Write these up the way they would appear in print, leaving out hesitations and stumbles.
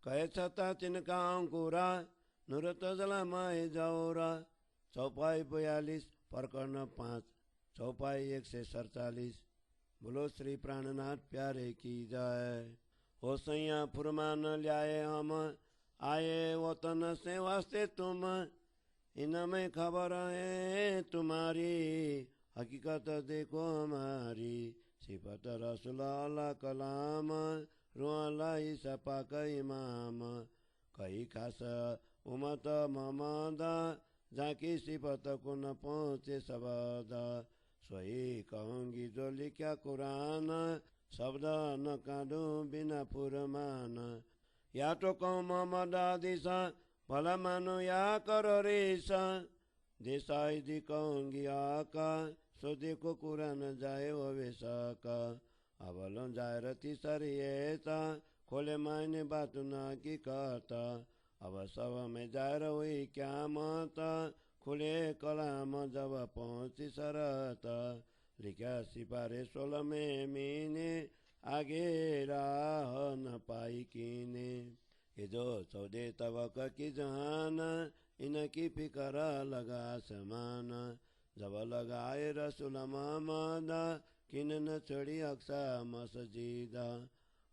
कहे छता तिनका अंकुरा नुर तजलामाई जाओरा। चौपाई 42 प्रकरण 5 चौपाई 147। बोलो श्री प्राणनाथ प्यारे की जय। हो सैया फुरमान ल्याए हम आए वतन से वास्ते तुम, इनमें खबर है तुम्हारी हकीकत देखो हमारी। सिफत रसूल अल्लाह कलाम रुआला सपा कई इमाम। कई खास उमत मोहम्मद जाकी सिफत को न पहुँचे शब्द। सोई कहूँगी जो लिखा कुरान शब्द न काढूं बिना फुरमान। या तो कहूँ मोहम्मद आदिश भला मानो या करो रेस। देसाई दी कहूँगी आका सो देखो कुरान जाए वो वेशका। अब लो जाए रती सरियता खोले मायने बात ना की कहता। अब सब में जाए रही क्या मत खुले कलाम जब पहुँची शरत। लिखा सिपारे 16 में मीने आगे राह न पाई कीने। ये जो 14 तवक की जहान इनकी फिकर लगा समान। जब लगाए रसूल मोहम्मद किन न छोड़ी अक्सा मस्जिदा।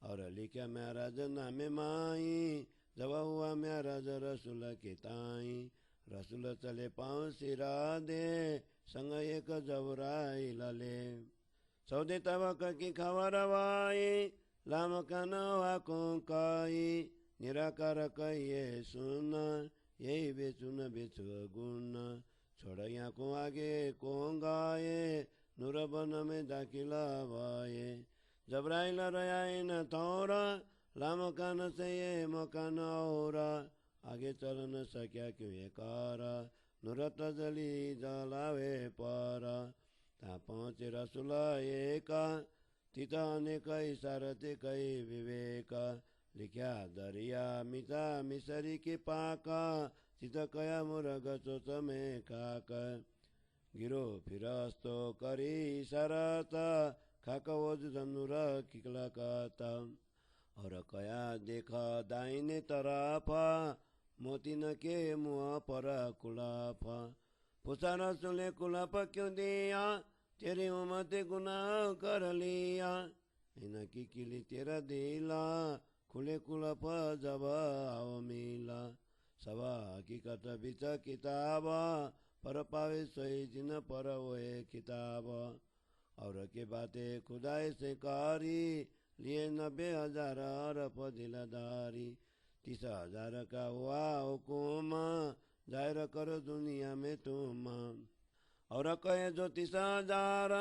और लिखा महराज नामे माई जब हुआ महराज रसूल के ताई। रसूल चले पाँव सिरा दे संग एक जबराई लले। 14 तवक की खबर वाई लाम कन वाको काई। निराकार कहिए सुन यही बेचुन बेचु गुण। छोड़ यहाँ को आगे को गाए नूर बन में दाखिला भाए। जबराइल रयाई न थौरा लाम कान से ये मकान और। आगे चल न सक्या क्यों ये कारा नूर तजली जलावे पर। ता पहुँचे रसूल एका तिता अनेक इशारते कई विवेक। लिख्या दरिया मिता मिसरी के पाका चित कया मुरग चोच में खाक। गिरो फिरस्तो करी इशारत खाक वज धनुर किकलकत। और कया देख दाहिने तरफ मोती न के मुँह पर कुलप। पूछा रसूले कुलप क्यों दिया तेरी उम्मत गुनाह कर लिया। इनकी किली तेरा दिला खुले कुलप जब आओ मिला। सब हकीकत बिच किताब पर पावे सोई जिन पर वो किताब। और के बातें खुदाई से कारी लिए 90,000 अरब दिलदारी। 30,000 का हुआ हुकुम जाहिर करो दुनिया में तुम। और कहे जो 30,000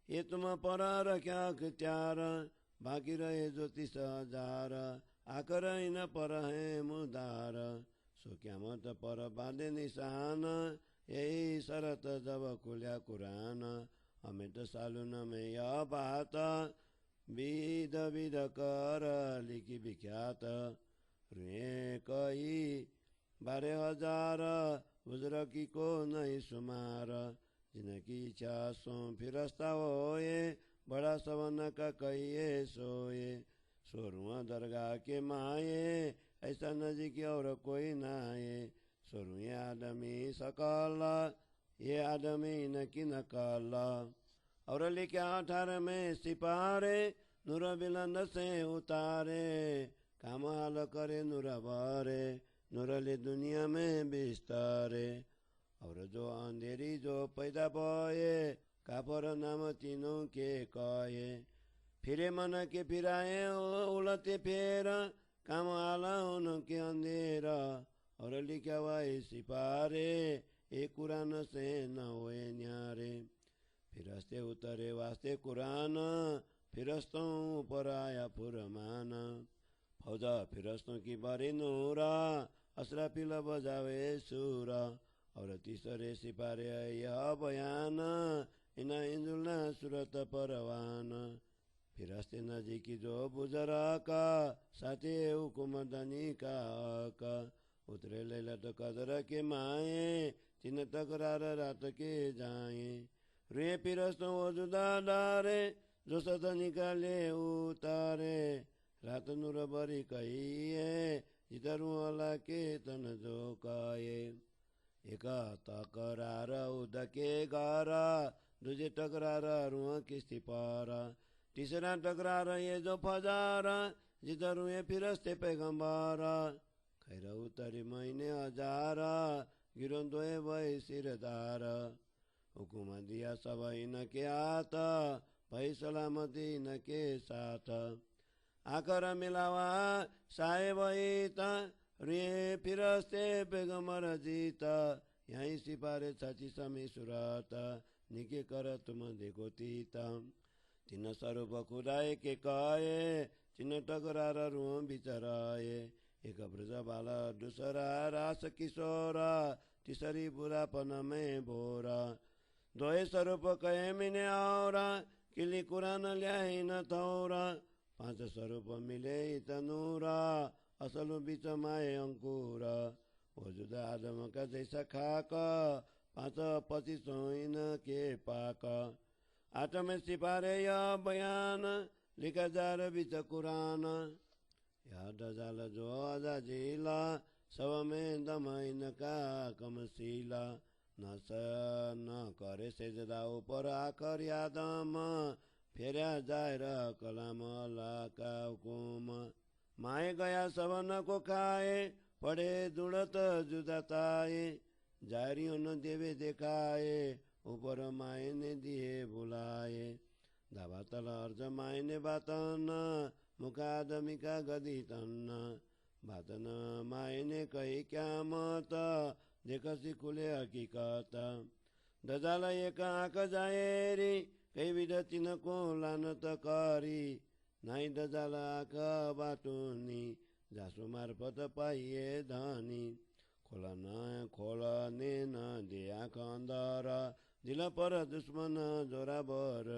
ये तुम पर रख्या अख्तियार। बाकी रहे जो 30,000 आकर इन पर है मुदार। सो क़यामत पर बांधे निशान यही शरत जब खुल्या कुरान। हमें तो सालून में यह बात विध विध कर लिखी विख्यात। रुए कई 12,000 बुजुर्गी को नहीं सुमार। जिनकी इच्छा सो फिरस्ता होए बड़ा सवन का कहिए सोए। सोरुआ दरगाह के माए ऐसा नजीक और कोई नाए। सोरुए आदमी सकल ये आदमी न की नकल। और लिखे 18 में सिपारे नूर बिलंद से उतारे। काम हाल करे नूर बारे नूर ले दुनिया में बिस्तारे। और जो अंधेरी जो पैदा भये कापर नाम तीनों के कहे। फिरे मन के फिराए उलटे फेर काम आला उनके अंधेरा। और लिखा हुआ सिपारे एक कुरान से न हुए न्यारे। फिरस्ते उतरे वास्ते कुरान फिरस्तों ऊपर आया फुरमान। फौजा फिरस्तों की बारी नूरा असराफिल बजावे सूरा। और तीसरे सिपारे यह बयान इना इंजुलना सूरत परवान। फिरस्ते नजीकी जो बुजरा का साथे हुकुम दनी का। उतरे लैलत कदर के माए तीन तकरार रात के जाए। रे फिरस्तों वो जुदा डारे जो सद निकाले उतारे। रात नुर बरी कहिए जितरू अला के तन जो कहे एक तकरार उदके गारा दूजे टकरार रुआ किस्ती पारा तीसरा टकरार ये जो फजारा जितरू ये फिरस्ते पैगंबारा खैर उतरी महीने हजारा गिरों दोए वही सिरदार हुकुम दिया सब इनके हाथ भई सलामती इनके साथ आकर मिलावा साहेब रे फिरस्ते पैगंबर जीता यहीं सिपारे छाची समी सुरत निके कर तुम देखो तीता तीन स्वरूप खुदाए के कहे तीन टकरार रूह बिचराए एक ब्रज बाला दूसरा रास किशोरा तीसरी बुढ़ापन में बोरा दोए स्वरूप कहे मिने औरा किली कुरान ल्याई न थौरा पांच स्वरूप मिले तनूरा असल बीच माए अंकुर वजूद आदम का जैसा खाक पांच 25 इन के पाक आठ में सिपारे यह बयान लिखा जार बीच कुरान याद जाल जो आजा जीला सब में दम इनका कमशीला न करे सेजदा ऊपर आकर यादम फेरा जाए कलाम अल्लाह का हुकुम माए गया सवन को खाए पड़े दुड़त जुदाताए जारियों न देवे देखाए ऊपर माए ने दिए बुलाए दावा तल अर्ज माए ने बातन मुकादमी का गदी तन बातन माए ने कही क्या मत देखसी खुले हकीकत दजाल एक आँख जाएरी कई विध तिन को लानत करी नाई दजाल आँख बाटुनी जासु मार्फत पाइए धनी खोलने न दे आँख अंदर दिल पर दुश्मन जोरा बर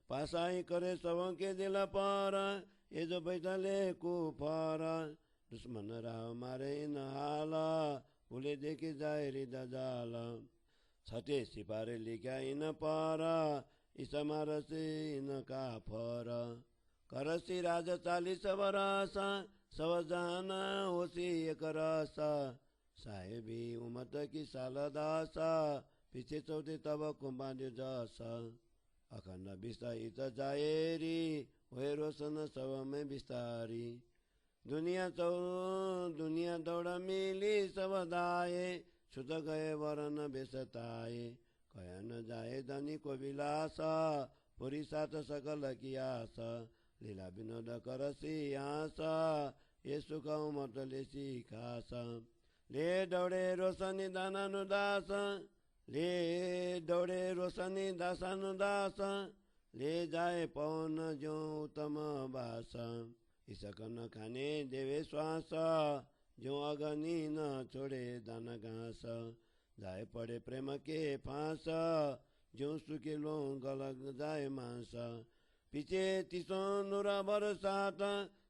पासाई करे सबों के दिल पर ये जो बैठले कुफर दुश्मन राह मारे इन हाल भूले देखे जाए रे दजाल छठे सिपारे लिखा इन पर इस मारसे इन काफर करसी राज 40 बरस सब जाना होसी एक रस साहेबी उमत की साल 10 पीछे चौथे तब कुंभान्यो जस अखंड विस्तारित जाएरी हुए रोशन सब में विस्तारी दुनिया दौड़ मिली सब दाए छुट गए वरन बेसताए कया न जाए धनी को विलास पुरी साथ सकल की आस लीला विनोद करसी आस ये सुख उमत लेसी खास ले दौड़े रोशनी दानानुदास ले दौड़े रोशनी दासानुदास ले जाए पवन जो उत्तम बास इसक न खाने देवे श्वास जो अगनी न छोड़े दान घास जाए पड़े प्रेम के फांस जो सुखे लो गलग जाए मांस पीछे 30 नूर बरसात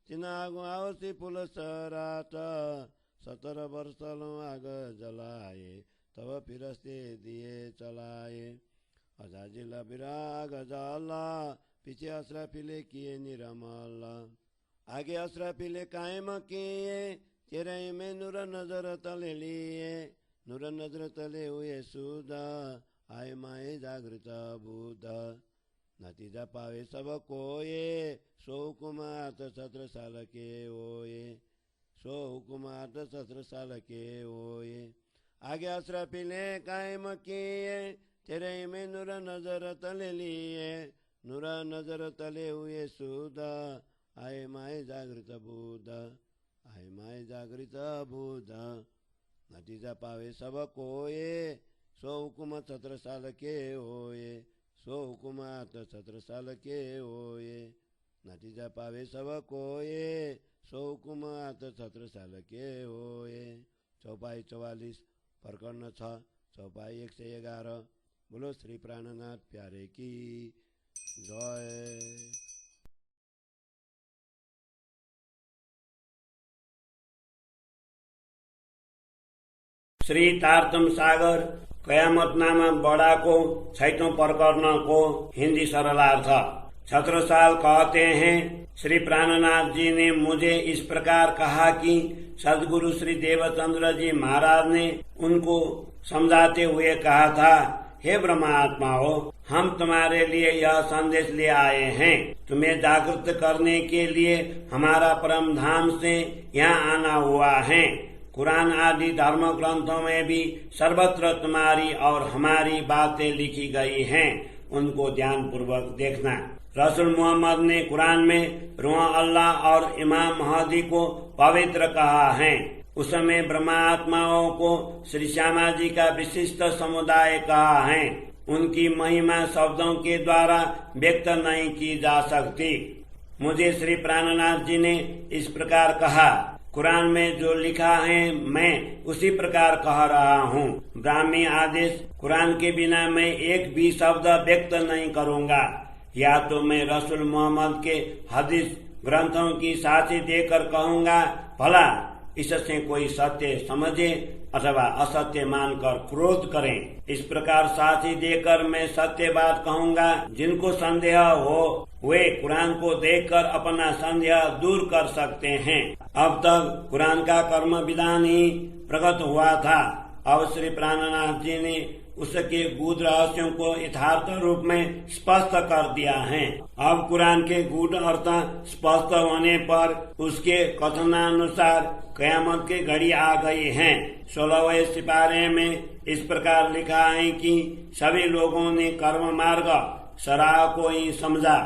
चिनागो आवसी फुल सरात 17 वर्ष लो आग जलाए तब फिरस्ते दिए चलाए अजाजिला विराग जला पीछे अशरफिले किए निरमल आगे अशरफिले कायम किए तेरे में नूर नजर तले लिए नूर नजर तले हुए सुध आए माए जागृत बुध नतीजा पावे सब कोये 100 हुकुमात 17 साल के ओये 100 हुकुमात 17 साल के ओये आगे अशरफिले कायम किए तेरे में नूर नजर तले लिए नूर नजर तले हुए सुध आए माए जागृत बुध आए माए जागृत बुध नतीजा पावे सब कोये 100 हुकुम 17 साल के होए 100 हुकुमात 17 साल के होए नतीजा पावे सब कोये 100 हुकुमात 17 साल के होए चौपाई 44 प्रकरण 6 चौपाई 111 बोलो श्री प्राणनाथ प्यारे की जय। श्री तारतम सागर कयामतनामा बड़ाको 6वां प्रकरण को हिंदी सरलार्थ। छत्रसाल कहते हैं श्री प्राणनाथ जी ने मुझे इस प्रकार कहा कि सदगुरु श्री देवचंद्र जी महाराज ने उनको समझाते हुए कहा था, हे ब्रह्मात्मा हो, हम तुम्हारे लिए यह संदेश ले आए हैं। तुम्हें जागृत करने के लिए हमारा परम धाम से यहाँ आना हुआ है। कुरान आदि धर्म ग्रंथों में भी सर्वत्र तुम्हारी और हमारी बातें लिखी गई हैं, उनको ध्यान पूर्वक देखना। रसूल मोहम्मद ने कुरान में रूह अल्लाह और इमाम महदी को पवित्र कहा है। उस समय ब्रह्मात्माओं को श्री श्यामा जी का विशिष्ट समुदाय कहा है। उनकी महिमा शब्दों के द्वारा व्यक्त नहीं की जा सकती। मुझे श्री प्राणनाथ जी ने इस प्रकार कहा, कुरान में जो लिखा है मैं उसी प्रकार कह रहा हूँ। ब्राह्मी आदेश कुरान के बिना मैं एक भी शब्द व्यक्त नहीं करूँगा। या तो मैं रसूल मोहम्मद के हदीस ग्रंथों की साक्षी देकर कहूँगा, भला इससे कोई सत्य समझे अथवा असत्य मानकर क्रोध करें। इस प्रकार साक्षी देकर मैं सत्य बात कहूँगा। जिनको संदेह हो वे कुरान को देखकर अपना संदेह दूर कर सकते हैं। अब तक कुरान का कर्म विधान ही प्रकट हुआ था। अब श्री प्राणनाथ जी ने उसके गूढ़ रहस्यों को यथार्थ रूप में स्पष्ट कर दिया है। अब कुरान के गूढ़ अर्थ स्पष्ट होने पर उसके कथनानुसार कयामत की घड़ी आ गई है। 16वें सिपारे में इस प्रकार लिखा है कि सभी लोगों ने कर्म मार्ग सराह को ही समझा,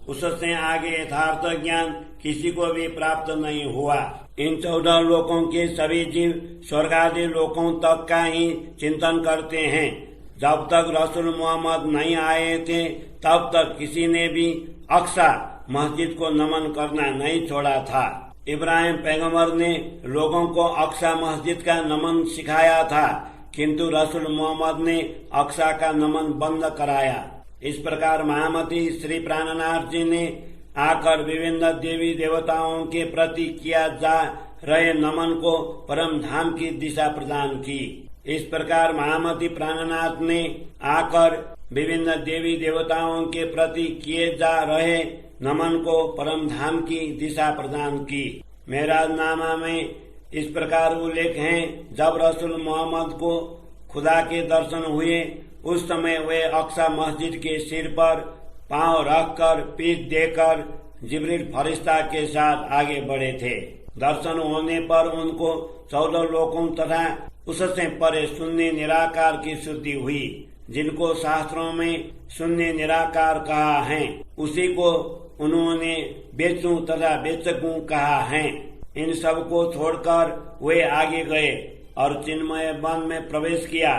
उससे आगे यथार्थ ज्ञान किसी को भी प्राप्त नहीं हुआ। इन 14 लोकों के सभी जीव स्वर्ग आदि लोकों तक का ही चिंतन करते हैं। जब तक रसूल मोहम्मद नहीं आए थे तब तक किसी ने भी अक्सा मस्जिद को नमन करना नहीं छोड़ा था। इब्राहिम पैगंबर ने लोगों को अक्सा मस्जिद का नमन सिखाया था, किंतु रसूल मोहम्मद ने अक्सा का नमन बंद कराया। इस प्रकार महामती श्री प्राणनाथ जी ने आकर विभिन्न देवी देवताओं के प्रति किया जा रहे नमन को परम धाम की दिशा प्रदान की। इस प्रकार महामती प्राणनाथ ने आकर विभिन्न देवी देवताओं के प्रति किए जा रहे नमन को परम धाम की दिशा प्रदान की। मेराजनामा में इस प्रकार उल्लेख है, जब रसूल मोहम्मद को खुदा के दर्शन हुए उस समय वे अक्सा मस्जिद के सिर पर पांव रखकर पीठ देकर जिब्रील फरिश्ता के साथ आगे बढ़े थे। दर्शन होने पर उनको 14 लोकों तथा उससे परे शून्य निराकार की शुद्धि हुई। जिनको शास्त्रों में शून्य निराकार कहा है उसी को उन्होंने बेचू तथा बेचकू कहा है। इन सब को छोड़कर वे आगे गए और चिन्मय वन में प्रवेश किया।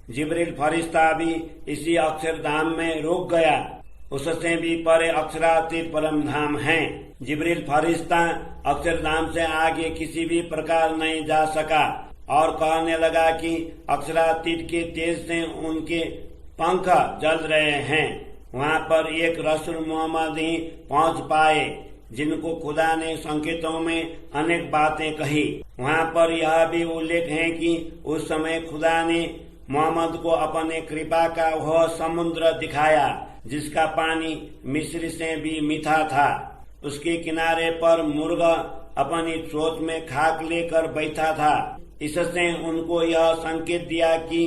जिब्रील फरिश्ता भी इसी अक्षरधाम में रुक गया। उससे भी परे अक्षरातीत परम धाम है। जिब्रील फरिश्ता अक्षरधाम से आगे किसी भी प्रकार नहीं जा सका और कहने लगा कि अक्षरातीत के तेज से उनके पंख जल रहे हैं। वहाँ पर एक रसूल मोहम्मद ही पहुँच पाए, जिनको खुदा ने संकेतों में अनेक बातें कही। वहाँ पर यह भी उल्लेख है कि उस समय खुदा ने मोहम्मद को अपने कृपा का वह समुद्र दिखाया जिसका पानी मिस्र से भी मीठा था। उसके किनारे पर मुर्गा अपनी चोंच में खाक लेकर बैठा था। इससे उनको यह संकेत दिया कि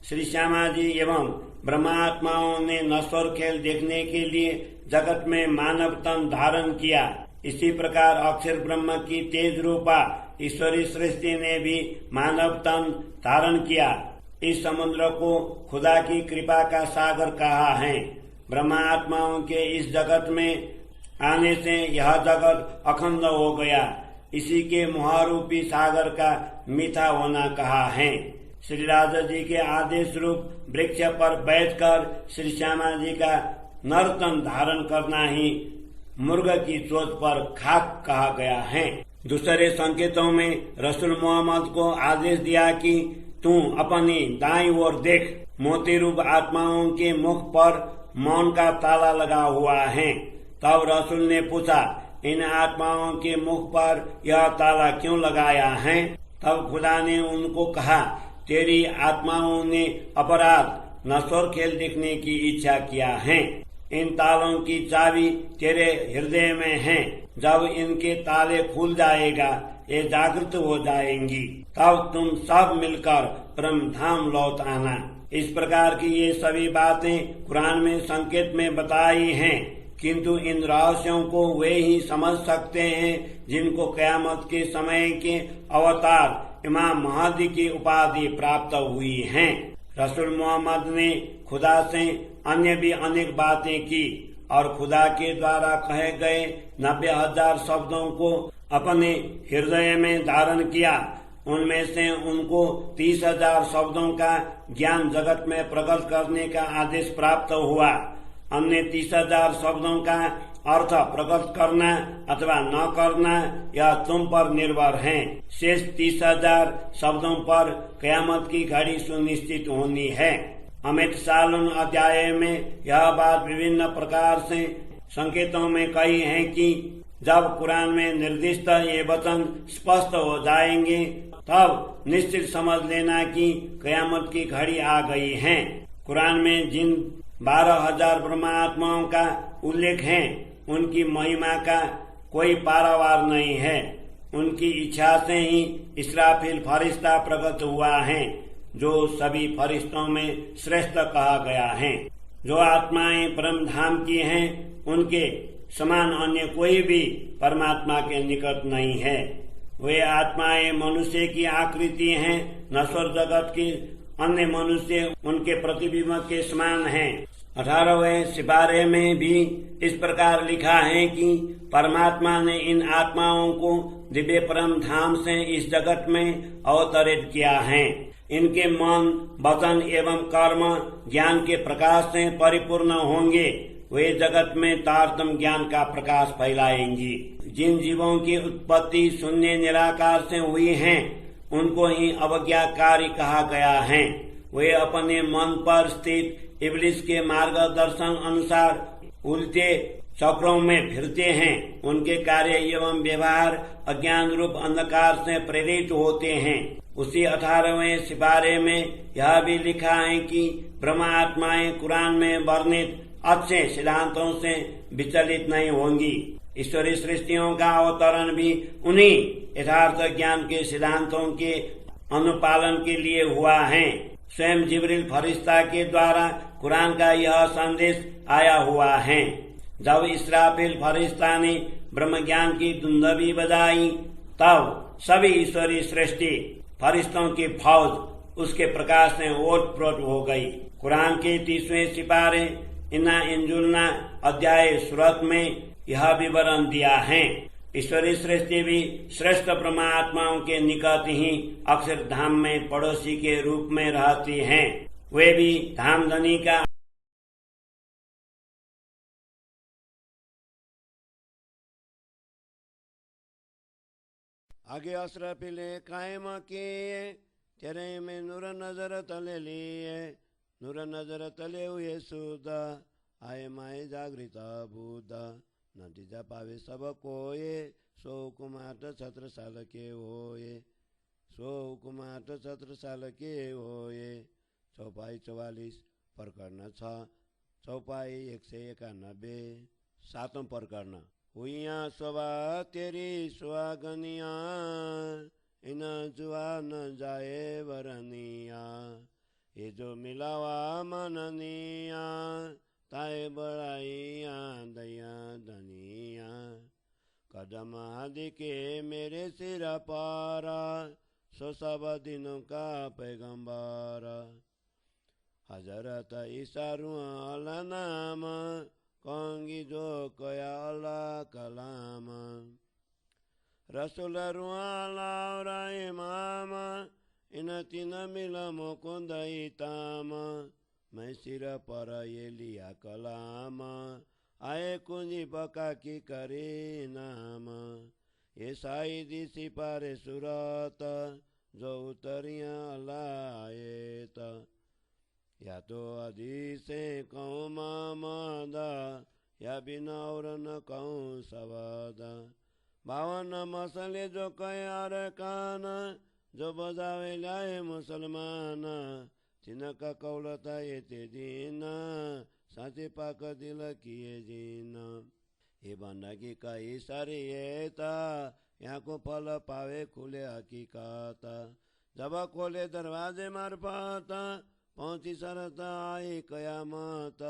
श्री श्यामा जी एवं ब्रह्मात्माओं ने नश्वर खेल देखने के लिए जगत में मानव तन धारण किया। इसी प्रकार अक्षर ब्रह्म की तेज रूपा ईश्वरी सृष्टि ने भी मानव तन धारण किया। इस समुद्र को खुदा की कृपा का सागर कहा है। ब्रह्मात्माओं के इस जगत में आने से यह जगत अखंड हो गया। इसी के महारूपी सागर का मीठा होना कहा है। श्री राजा जी के आदेश रूप वृक्ष पर बैठकर श्री श्यामा जी का नर्तन धारण करना ही मुर्ग की चोट पर खाक कहा गया है। दूसरे संकेतों में रसूल मोहम्मद को आदेश दिया कि तू अपनी दाईं ओर देख। मोती रूप आत्माओं के मुख पर मौन का ताला लगा हुआ है। तब रसूल ने पूछा, इन आत्माओं के मुख पर यह ताला क्यों लगाया है? तब खुदा ने उनको कहा, तेरी आत्माओं ने अपराध नश्वर खेल देखने की इच्छा किया है। इन तालों की चाबी तेरे हृदय में है। जब इनके ताले खुल जाएगा, ये जागृत हो जाएंगी, तब तुम सब मिलकर परम धाम लौट आना। इस प्रकार की ये सभी बातें कुरान में संकेत में बताई हैं, किंतु इन रहस्यों को वे ही समझ सकते हैं जिनको क़यामत के समय के अवतार इमाम महदी की उपाधि प्राप्त हुई है। रसूल मोहम्मद ने खुदा से अन्य भी अनेक बातें की और खुदा के द्वारा कहे गए 90,000 शब्दों को अपने हृदय में धारण किया। उनमें से उनको 30,000 शब्दों का ज्ञान जगत में प्रकट करने का आदेश प्राप्त हुआ। अन्य 30,000 शब्दों का अर्थ प्रकट करना अथवा न करना यह तुम पर निर्भर है। शेष 30,000 शब्दों पर क़यामत की घड़ी सुनिश्चित होनी है। अमित सालन अध्याय में यह बात विभिन्न प्रकार से संकेतों में कही है कि जब कुरान में निर्दिष्ट ये वचन स्पष्ट हो जाएंगे, तब निश्चित समझ लेना कि क़यामत की घड़ी आ गई है। कुरान में जिन 12,000 परमात्माओं का उल्लेख है, उनकी महिमा का कोई पारावार नहीं है। उनकी इच्छा से ही इसराफिल फरिश्ता प्रकट हुआ है, जो सभी फरिश्तों में श्रेष्ठ कहा गया है। जो आत्माएं परम धाम की हैं, उनके समान अन्य कोई भी परमात्मा के निकट नहीं है। वे आत्माएं मनुष्य की आकृति हैं। नश्वर जगत के अन्य मनुष्य उनके प्रतिबिंब के समान हैं। 18वें सिपारे में भी इस प्रकार लिखा है कि परमात्मा ने इन आत्माओं को दिव्य परम धाम से इस जगत में अवतरित किया है। इनके मन, वचन एवं कर्म ज्ञान के प्रकाश से परिपूर्ण होंगे। वे जगत में तारतम ज्ञान का प्रकाश फैलाएंगी। जिन जीवों की उत्पत्ति शून्य निराकार से हुई है, उनको ही अवज्ञाकारी कहा गया है। वे अपने मन पर स्थित इब्लिस के मार्गदर्शन अनुसार उल्टे चक्रों में फिरते हैं। उनके कार्य एवं व्यवहार अज्ञान रूप अंधकार से प्रेरित होते हैं। उसी 18वें सिपारे में यह भी लिखा है कि ब्रह्म आत्माएं कुरान में वर्णित अच्छे सिद्धांतों से विचलित नहीं होंगी। ईश्वरीय सृष्टियों का अवतरण भी उन्हीं यथार्थ ज्ञान के सिद्धांतों के अनुपालन के लिए हुआ है। स्वयं जिब्रील फरिश्ता के द्वारा कुरान का यह संदेश आया हुआ है। जब इसराफिल फरिश्ता ने ब्रह्म ज्ञान की दुंदुभी बजाई, तब सभी ईश्वरीय सृष्टि फरिश्तों की फौज उसके प्रकाश से ओत-प्रोत हो गई। कुरान के 30वें सिपारे इन्ना इंजुलना अध्याय सूरत में यह विवरण दिया है। ईश्वरीय सृष्टि भी श्रेष्ठ परमात्माओं के निकट ही अक्षर धाम में पड़ोसी के रूप में रहती हैं। वे भी धामधनी का आगे असराफिल ने कायम किए, तेरे में नूर नजर तले लिए। नूर नजर तले हुए सुदा, आए माए जागृत बुद्ध। नतीजा पावे सब कोये, 100 हुकुमात 17 साल के होए। 100 हुकुमात 17 साल के होए। चौपाई 44 प्रकरण 6, चौपाई 191। 7वां प्रकरण। हुइया स्वभा तेरी सुहागनिया, इन जुआ न जाए वरनिया। ये जो मिलावा मननिया, ताए बड़ाइया दया धनिया। कदम आदि के मेरे सिर पारा, 100 सब दिनों का पैगंबर। हजरत ईसारू अल्लाह नाम, कहूंगी जो कया अल्लाह कलाम। रसूल रुआला और इमाम, इन तीन मिल मुकुंद इताम। मैं सिर पर ये लिया कलाम, आए कुंजी बका की करे नाम। ये शाहिदी सिपारे सूरत, जो उतरिया अल्लाह या तो हदीस कहूँ मोहम्मद, या बिना और न कहूँ सवाद। 52 मसले जो कहे अरकान, जो बजावे लाए मुसलमान। तिनका कौलता यते दिन साँचे पाक दिल किए जिन। हे भन्दा कि कहीँ सारी यता यहाँको फल पावे खुले हकीकत। जब खोले दरवाजे मार्फत पहुँची शरत आई कयामत।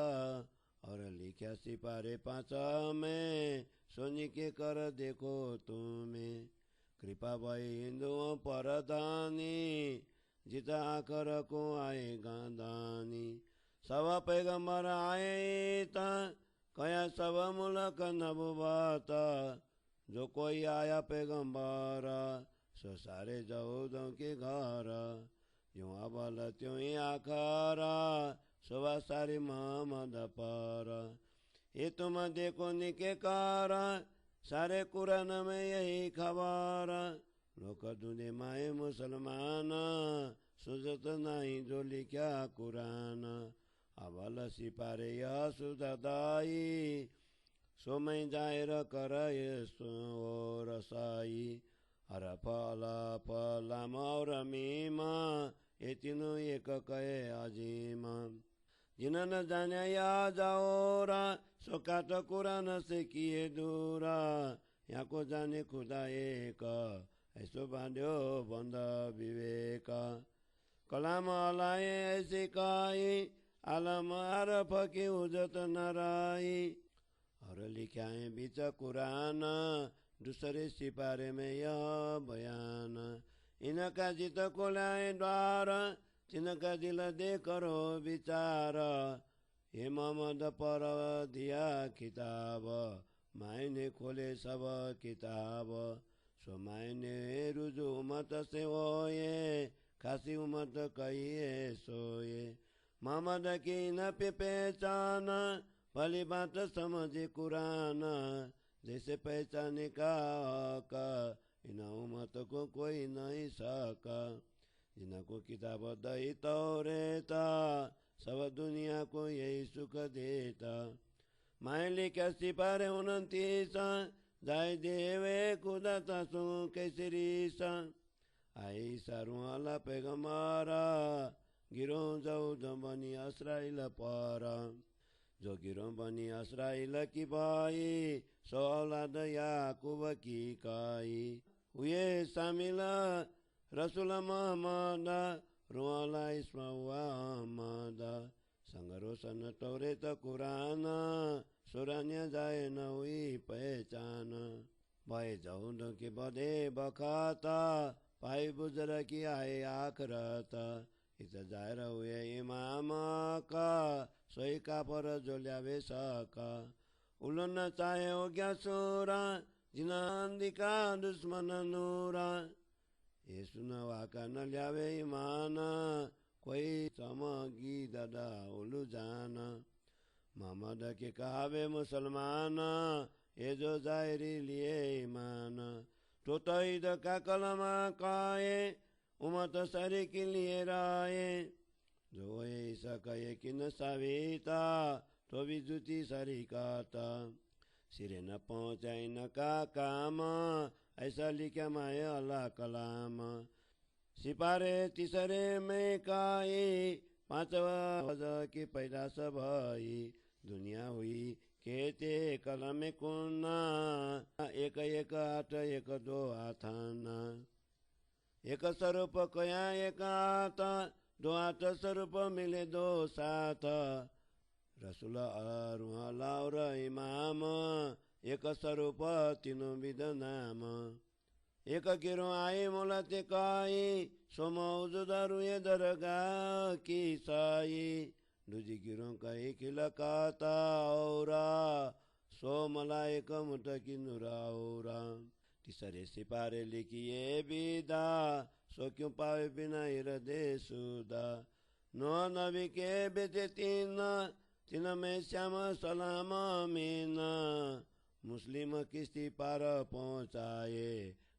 और लिखा सिपारे 5 में सोनी के कर देखो तुम्हें। कृपा भई हिन्दुओं पर दानी जिता आकर को आएगा दानी। सब पैगम्बर आए ता कया सब मुलक नबुवत। जो कोई आया पैगम्बर सो सारे जाओ के घर। यूं अबल त्यों ही आखर शोभा सारी मोहम्मद पर। ये तुम देखो निके कर सारे कुरान में यही खबर। लोक दुने माए मुसलमान सुजत नहीं जो लिखा कुरान। अबल सिपारे यह सुदाई सोमै जाएर कर यसो रसाई। हर फल फलाम और मीम ये तीनों एक कहे अजीम। जिन न जाने या जाओरा सो काट कुरान से किए दूरा। यहाँ को जाने खुदा एक ऐसो बांध्यो बंद विवेक। कलाम अलाए ऐसे काई आलम आरफ की उजत नराई। और लिखाए बीच कुरान दूसरे सिपारे में यह बयान। इनका जित को लाए द्वार तिनका दिल दे करो विचार। हे मोहम्मद पर दिया किताब मायने खोले सब किताब। सो मायने रुजु उमत से होए खासी उमत कहिए सोए। मोहम्मद की न पे पहचान भली बात समझे कुरान। जैसे पहचाने का इन उम्मत को कोई नहीं सका। जिनको किताब दई तौरेता सब दुनिया को यही सुख देता। मायली क्या सिपारे 29 जाय देवे खुदा तासु कैसरीसा। आई सारू अला पैगम्बरा गिरो जाऊ बनी अस्राइल पर। जो गिरो बनी अस्राइल की भाई सो औलाद याकूब की काई। हुए शामिल रसूल मोहम्मद रुआला इस्माउआ अहमद। संगरो सन तौरेत कुरान सुरान्य जाए न हुई पहचान। भय जाऊं के बदे बखाता पाई बुजर की आए आखरत। इत जाएर हुए इमाम का सोई का पर जो ल्यावे सका। उलन चाहे हो गया सोरा जिनांदी का दुश्मन नूरा। ये सुनवा का न ल्यावे ईमान कोई चमगी दादा उलू जाना। मोहम्मद के कहावे मुसलमान ये जो जाहिरी लिए ईमान। तो ईद का कलमा काए उमत सारी के लिए राय। जो ऐसा कहे कि न साविता तो भी जुती सारी काता। सिरे न पहुँचाई न का काम ऐसा लिखा माए अल्लाह कलाम। सिपारे तीसरे में काई 5 की पैदाश भई। दुनिया हुई कहते कलम कुन्ना 1 1 8 1 2 आथाना। 1 स्वरूप कया 1 8 2 8 स्वरूप मिले 2 7। रसूल अरुहला और इमाम 1 स्वरूप तीनों विध नाम। 1 गिरो आए मोलते काई सो मौजूद रुए दरगाह की साई। दूजी गिरों का एक लकाता औरा सो मलाइक मुतकी नुरा औरा। तीसरे सिपारे लिखिए विदा सो क्यों पावे बिना हृदय सुदा। 9 नबी के बेटे 3 में श्याम सलाम मीना। मुस्लिम किस्ती पार पहुँचाए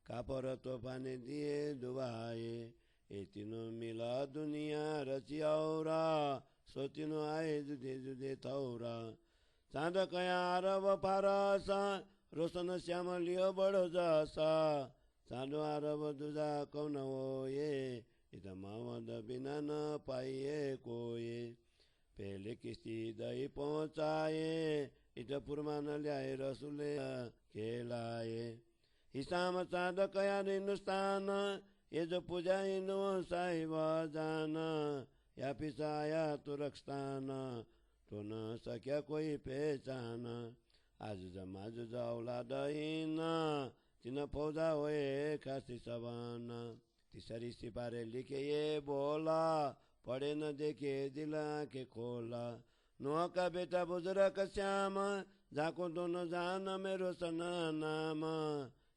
कापर तोफान दिए डुबाए। ये तीनों मिला दुनिया रची औरा सो तीनों आए जुदे जुदे थौरा। चाँद कया अरब फारसा रोशन श्याम लियो बड़ो जसा। चाँदो अरब दुजा कौन हो ये इत मोहम्मद बिना न पाइए कोई। पहले किस्ती दही पहुँचाए, इत पुरमा न ल्याए रसूले खेलाए। हिसाम चाँद कयार हिंदुस्तान, ये जो पूजा इनो साहिब जान। या पिसाया तुरकस्तान, तो न सक्या कोई पहचान। आज जमाज औलाद इन, तिन फौजा हुए खासी सबान। तीसरी सिपारे लिखे ये बोला, पढ़े न देखे दिल के खोला। नोह का बेटा बुजुर्ग श्याम, जाको दोनों जान मेरो सना नाम।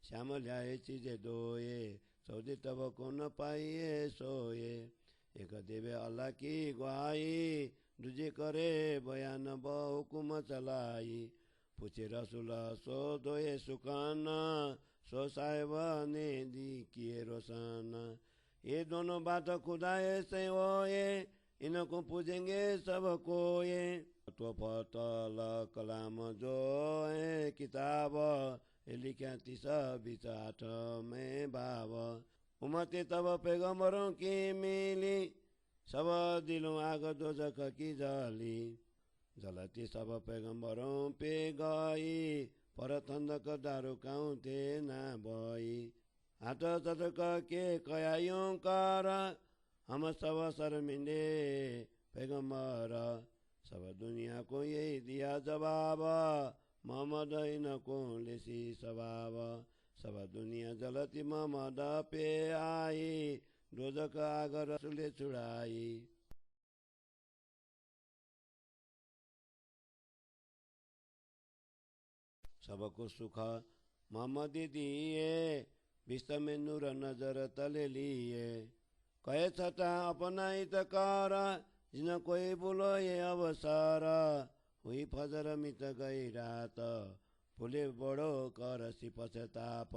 श्याम ल्याए चीजे दोए, सऊदी तब को न पाइए सोए। एक देवे अल्लाह की गुहाई, दूजे करे बयान बहुकुम चलाई। पूछे रसूल सो दोए सुकान, सो साहेब ने दी किए रोशन। ये दोनों बात खुदाए से होए, इनको पूछेंगे सबको ये। तो फतल कलाम जो है किताब, लिखा 30 में बाब। उम्मते तब पैगंबरों की मिली, सब दिलों आग दोजख की जली। जलती सब पैगंबरों पे गई, पर थंदक दारू काउंते ना बई। हाथ चटक के कयायों कर, हम सब शर्मिंदे पैगंबर। सब दुनिया को यही दिया जवाब, मोहम्मद इनको लेसी सवाब। सब दुनिया जलती मोहम्मद पे आई, दोजख आग रसूले छुड़ाई। सबको सुख मोहम्मद दिए, विश्व में नूर नजर तले लिए। कहे छता अपना हित कर, जिन कोई बोलो ये अवसर। हुई फजर मित गई रात, फूले बड़ो करसी पछताप।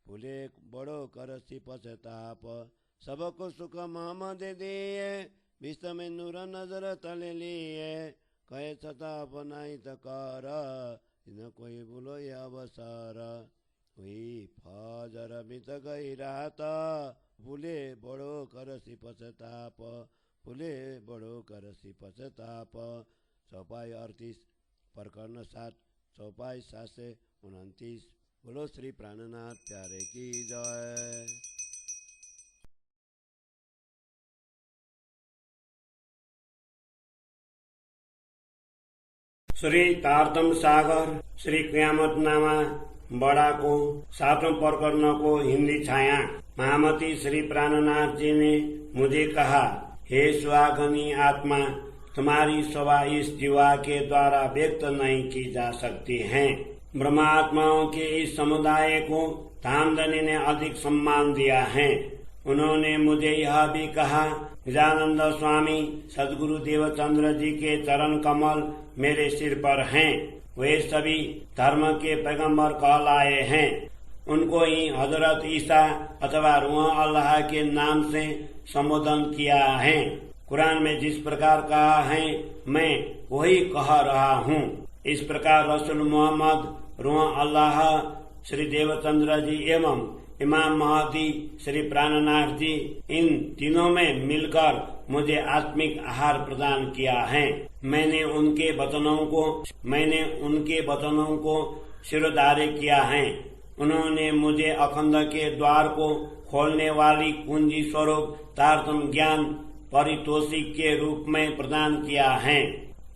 फूले बड़ो करसी पछताप। सबको सुख मोहम्मद दिए, विश्व में नूर नजर तले लिए। कहे छता अपना हित कर, जिन कोई बोलो ये अवसर। हुई फजर मित गई रात, फूले बड़ो करसी पछताप। फूले बड़ो करसी पछताप। चौपाई 38 प्रकरण 7, चौपाई 729। बोलो श्री प्राणनाथ प्यारे की जय। श्री तारतम सागर श्री क्यामत नामा बड़ा को 7वें प्रकरण को हिंदी छाया। महामती श्री प्राणनाथ जी ने मुझे कहा, हे स्वागनी आत्मा, तुम्हारी सभा इस जीवा के द्वारा व्यक्त नहीं की जा सकती है। ब्रह्मात्माओं के इस समुदाय को धामधनी ने अधिक सम्मान दिया है। उन्होंने मुझे यह भी कहा, गजानंद स्वामी सदगुरु देवचंद्र जी के चरण कमल मेरे सिर पर हैं। वे सभी धर्म के पैगंबर कहलाए हैं। उनको ही हजरत ईसा अथवा रूह अल्लाह के नाम से संबोधन किया है। कुरान में जिस प्रकार कहा है, मैं वही कह रहा हूँ। इस प्रकार रसूल मोहम्मद, रूह अल्लाह, श्री देवचंद्र जी एवं इमाम महदी श्री प्राणनाथ जी, इन तीनों में मिलकर मुझे आत्मिक आहार प्रदान किया है। मैंने उनके वचनों को शिरोधार्य किया है। उन्होंने मुझे अखंड के द्वार को खोलने वाली कुंजी स्वरूप तारतम ज्ञान परितोषिक के रूप में प्रदान किया है।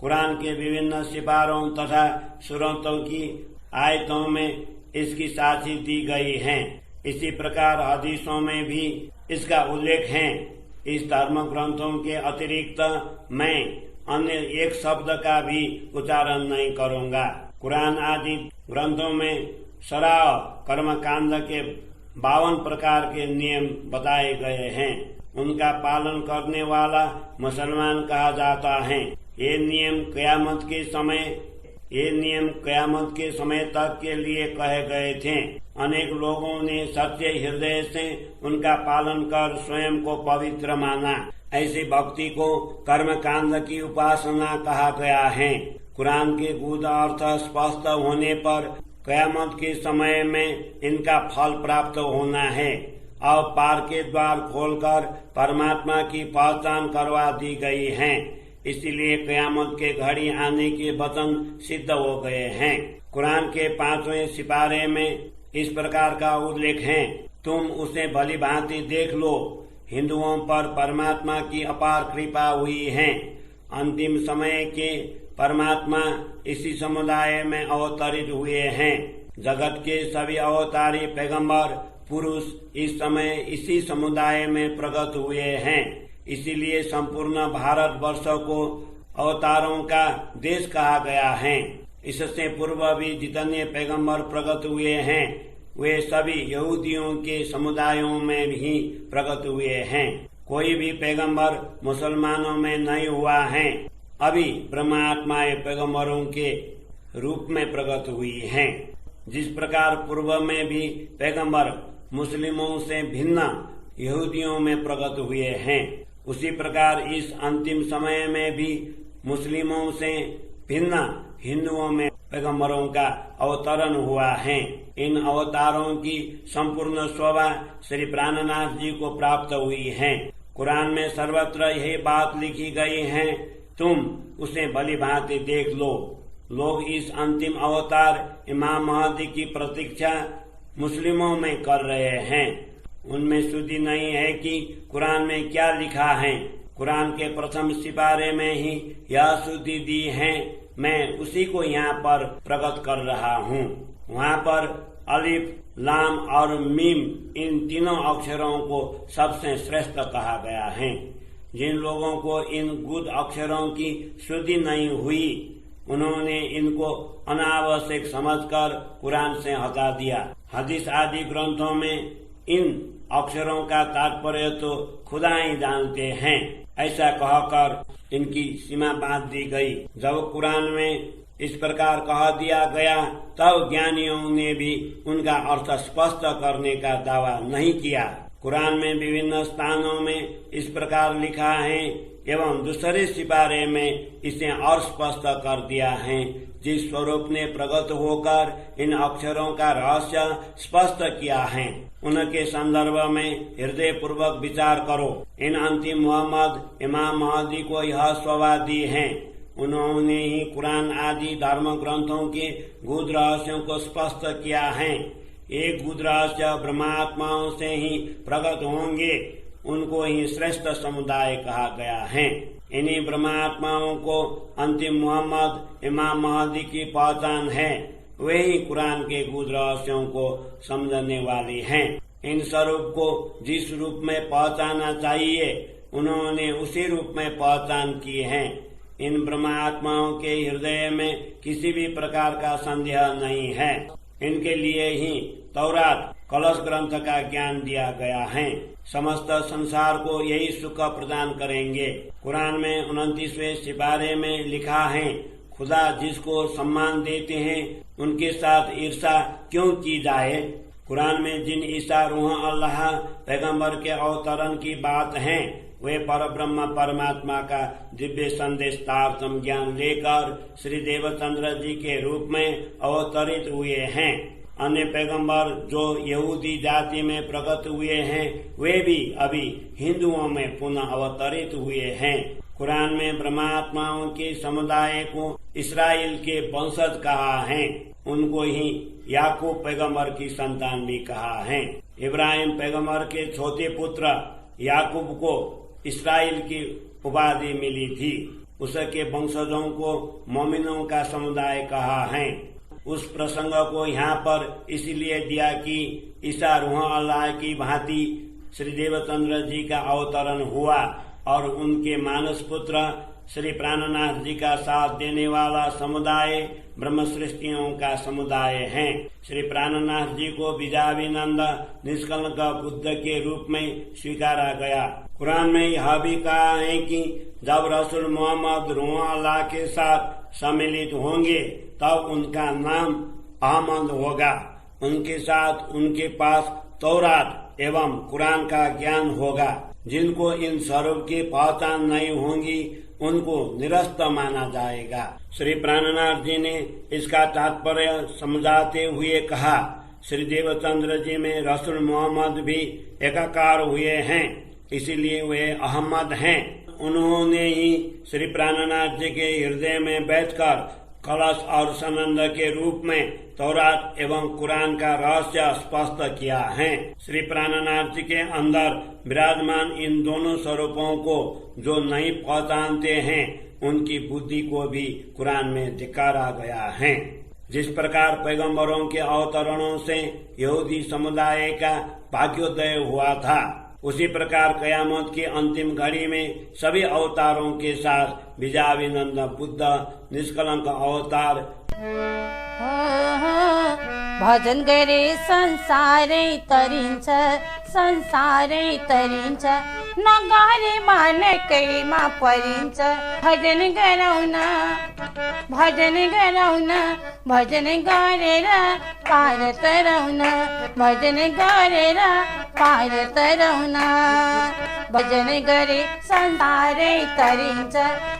कुरान के विभिन्न सिपारों तथा सूरतों की आयतों में इसकी साक्षी दी गई है। इसी प्रकार हदीसों में भी इसका उल्लेख है। इस धर्म ग्रंथों के अतिरिक्त मैं अन्य एक शब्द का भी उच्चारण नहीं करूँगा। कुरान आदि ग्रंथों में शराअ कर्मकांड के 52 प्रकार के नियम बताए गए हैं। उनका पालन करने वाला मुसलमान कहा जाता है। ये नियम कयामत के समय तक के लिए कहे गए थे। अनेक लोगों ने सच्चे हृदय से उनका पालन कर स्वयं को पवित्र माना। ऐसी भक्ति को कर्मकांड की उपासना कहा गया है। कुरान के गूढ़ अर्थ स्पष्ट होने पर कयामत के समय में इनका फल प्राप्त होना है। और पार के द्वार खोलकर परमात्मा की पहचान करवा दी गई है। इसीलिए कयामत के घड़ी आने के वचन सिद्ध हो गए हैं। कुरान के 5वें सिपारे में इस प्रकार का उल्लेख है, तुम उसे भली भांति देख लो, हिंदुओं पर परमात्मा की अपार कृपा हुई है। अंतिम समय के परमात्मा इसी समुदाय में अवतरित हुए हैं। जगत के सभी अवतारी पैगंबर पुरुष इस समय इसी समुदाय में प्रकट हुए हैं। इसीलिए संपूर्ण भारत वर्ष को अवतारों का देश कहा गया है। इससे पूर्व भी जितने पैगंबर प्रकट हुए हैं वे सभी यहूदियों के समुदायों में भी प्रकट हुए हैं। कोई भी पैगंबर मुसलमानों में नहीं हुआ है। अभी ब्रह्मात्माएं पैगंबरों के रूप में प्रकट हुई हैं। जिस प्रकार पूर्व में भी पैगंबर मुस्लिमों से भिन्न यहूदियों में प्रकट हुए हैं, उसी प्रकार इस अंतिम समय में भी मुस्लिमों से भिन्न हिंदुओं में पैगंबरों का अवतरण हुआ है। इन अवतारों की संपूर्ण शोभा श्री प्राणनाथ जी को प्राप्त हुई है। कुरान में सर्वत्र यही बात लिखी गई है, तुम उसे भली भांति देख लो। लोग इस अंतिम अवतार इमाम महदी की प्रतीक्षा मुस्लिमों में कर रहे हैं। उनमें सुधि नहीं है कि कुरान में क्या लिखा है। कुरान के प्रथम सिपारे में ही यह सुधि दी है, मैं उसी को यहाँ पर प्रकट कर रहा हूँ। वहाँ पर अलिफ, लाम और मीम इन तीनों अक्षरों को सबसे श्रेष्ठ कहा गया है। जिन लोगों को इन गुद अक्षरों की शुद्धि नहीं हुई, उन्होंने इनको अनावश्यक समझकर कुरान से हटा दिया। हदीस आदि ग्रंथों में इन अक्षरों का तात्पर्य तो खुदा ही जानते हैं, ऐसा कहकर इनकी सीमा बांध दी गई। जब कुरान में इस प्रकार कह दिया गया, तब ज्ञानियों ने भी उनका अर्थ स्पष्ट करने का दावा नहीं किया। कुरान में विभिन्न स्थानों में इस प्रकार लिखा है एवं दूसरे सिपारे में इसे और स्पष्ट कर दिया है। जिस स्वरूप ने प्रकट होकर इन अक्षरों का रहस्य स्पष्ट किया है, उनके संदर्भ में हृदय पूर्वक विचार करो। इन अंतिम मोहम्मद इमाम महदी को यह शोभा दी है। उन्होंने ही कुरान आदि धर्म ग्रंथों के गुद रहस्यों को स्पष्ट किया है। एक गुद रहस्य ब्रह्मात्माओं से ही प्रकट होंगे, उनको ही श्रेष्ठ समुदाय कहा गया है। इन्हीं ब्रह्मात्माओं को अंतिम मोहम्मद इमाम महदी की पहचान है। वे ही कुरान के गुद रहस्यों को समझने वाली हैं। इन स्वरूप को जिस रूप में पहचाना चाहिए, उन्होंने उसी रूप में पहचान की है। इन ब्रह्मात्माओं के हृदय में किसी भी प्रकार का संदेह नहीं है। इनके लिए ही तौरात कलश ग्रंथ का ज्ञान दिया गया है। समस्त संसार को यही सुख प्रदान करेंगे। कुरान में 29वें सिपारे में लिखा है, खुदा जिसको सम्मान देते हैं उनके साथ ईर्षा क्यों की जाए। कुरान में जिन ईसा रूह अल्लाह पैगंबर के अवतरण की बात है, वे परब्रह्म परमात्मा का दिव्य संदेशार्थम ज्ञान लेकर श्री देवचंद्र जी के रूप में अवतरित हुए हैं। अन्य पैगंबर जो यहूदी जाति में प्रकट हुए हैं, वे भी अभी हिंदुओं में पुनः अवतरित हुए हैं। कुरान में ब्रह्मात्माओं के समुदाय को इस्राएल के वंशज कहा है। उनको ही याकूब पैगंबर की संतान भी कहा है। इब्राहिम पैगंबर के छोटे पुत्र याकूब को इस्राएल की उपाधि मिली थी। उसके वंशजों को मोमिनों का समुदाय कहा है। उस प्रसंग को यहाँ पर इसलिए दिया कि ईसा रूह अल्लाह की भांति श्री देवचंद्र जी का अवतरण हुआ और उनके मानस पुत्र श्री प्राणनाथ जी का साथ देने वाला समुदाय ब्रह्म सृष्टियों का समुदाय है। श्री प्राणनाथ जी को बीजाभिनंद निष्कलंक बुद्ध के रूप में स्वीकारा गया। कुरान में यह भी कहा है कि जब रसूल मोहम्मद रूह अल्लाह के साथ सम्मिलित होंगे तब उनका नाम अहमद होगा। उनके साथ उनके पास तौरात एवं कुरान का ज्ञान होगा। जिनको इन स्वरूप की पहचान नहीं होगी, उनको निरस्त माना जाएगा। श्री प्राणनाथ जी ने इसका तात्पर्य समझाते हुए कहा, श्री देवचंद्र जी में रसूल मोहम्मद भी एकाकार हुए हैं, इसीलिए वे अहमद हैं। उन्होंने ही श्री प्राणनाथ जी के हृदय में बैठकर कलश और सनंद के रूप में तौरात एवं कुरान का रहस्य स्पष्ट किया है। श्री प्राणनाथ जी के अंदर विराजमान इन दोनों स्वरूपों को जो नहीं पहचानते हैं, उनकी बुद्धि को भी कुरान में धिक्कारा गया है। जिस प्रकार पैगंबरों के अवतरणों से यहूदी समुदाय का भाग्योदय हुआ था, उसी प्रकार कयामत की अंतिम घड़ी में सभी अवतारों के साथ बीजाविनंद बुद्ध निष्कलंक अवतार भजन गरे संसारै तरिन्छ, संसारै तरिन्छ, नगरे मानकैमा परिन्छ। भजन गराउन, भजन गराउन, भजन गरेर पार तराउन, भजन गरेर पार तराउन। भजन गरे संसारै तरिन्छ,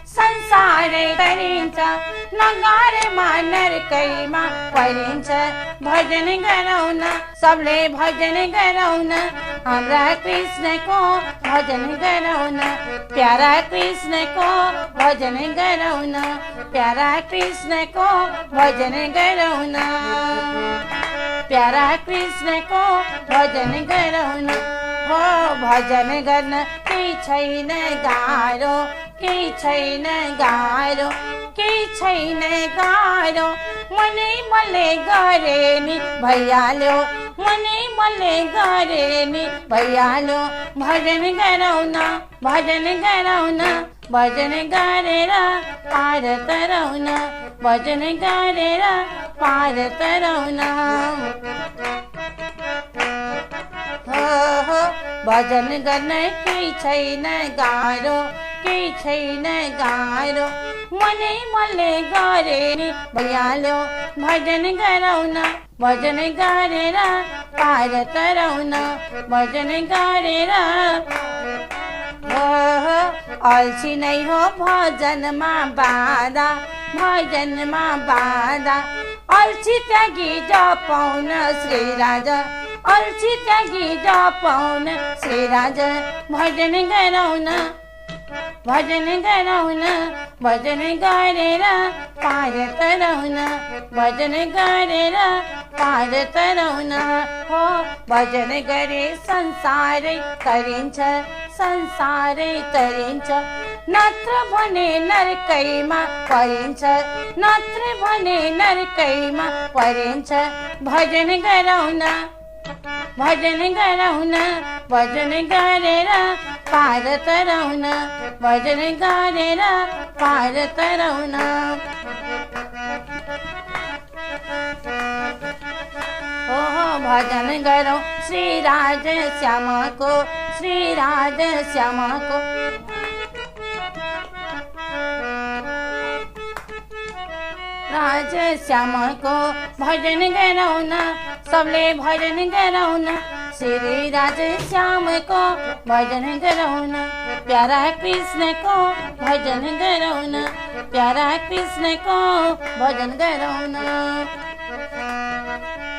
संसारै तरिन्छ, नगरे मानकैमा परिन्छ। भजन गराउन, सबले भजन गराउन, हाम्रा कृष्णको भजन गराउन, प्यारा कृष्णको भजन गराउन, प्यारा कृष्णको भजन गराउन, प्यारा कृष्णको भजन गराउन। हो भजन गर्न केही छैन गाह्रो, केही छैन गाह्रो, केही छैन गाह्रो। मनै मले गरे नि भइहाल्यो, मनै मले गरे नि भइहाल्यो। भजन गराउन, भजन गराउन, भजन गरेर पार तराउन, भजन गरेर पार तराउन। हो भजन गर्न केही छैन गाह्रो, केही छैन गाह्रो। मनै मले गरे नि भइहाल्यो। भजन गराउन, भजन गरेर पार तराउन, भजन गरेर। अल्छी नै हो भजनमा बाधा, भजनमा बाधा। अल्छी त्यागी जपाउन श्री राजा, अल्छी त्यागी जपाउन श्री राजा। भजन गराउन, भजन गराउन, भजन गरेर पार तराउन, भजन गरेर पार तराउन। हो भजन गरे संसारै तरिन्छ, संसारै तरिन्छ, नत्र भने नरकैमा परिन्छ, नत्र भने नरकैमा परिन्छ। भजन गराउन, भजन गराउन, भजन गरेर पार तराउन, भजन गरेर पार तराउन। ओहो भजन गरौँ श्री राधे श्यामाको, श्री राधे श्यामाको। राधे श्यामाको भजन गराउन, सबले भजन गराउन, श्री राधे श्यामको भजन गराउन, प्यारा कृष्णको भजन गराउन, प्यारा कृष्णको भजन गराउन।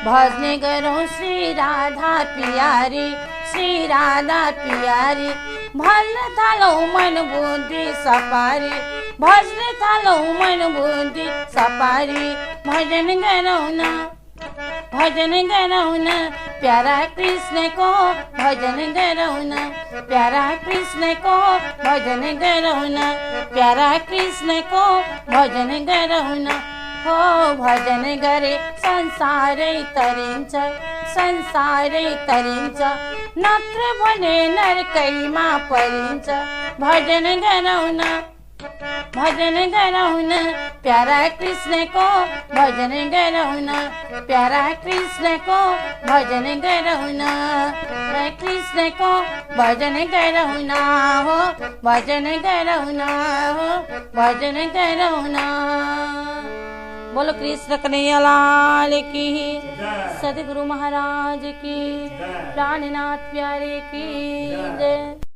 भजने गरौँ श्री राधा पियारी, श्री राधा पियारी। भन्न थालौँ मन बुद्धि सपारी, भजन थालौँ मन बुद्धि सपारी। भजन गराउन, भजन गराउन, प्यारा कृष्णको भजन गराउन, प्यारा कृष्णको भजन गराउन, प्यारा कृष्णको भजन गराउन। हो भजन गरे संसारै तरिन्छ, संसारै तरिन्छ, नत्र भने नरकैमा परिन्छ। भजन गराउन, भजन गराउन, प्यारा कृष्णको भजन गराउन, प्यारा कृष्णको भजन गराउन, कृष्णको भजन गराउन। हो भजन गराउन, हो भजन गराउन। बोलो कृष्ण कन्हैया लाल की, सदगुरु महाराज की, प्राणनाथ प्यारे की जय।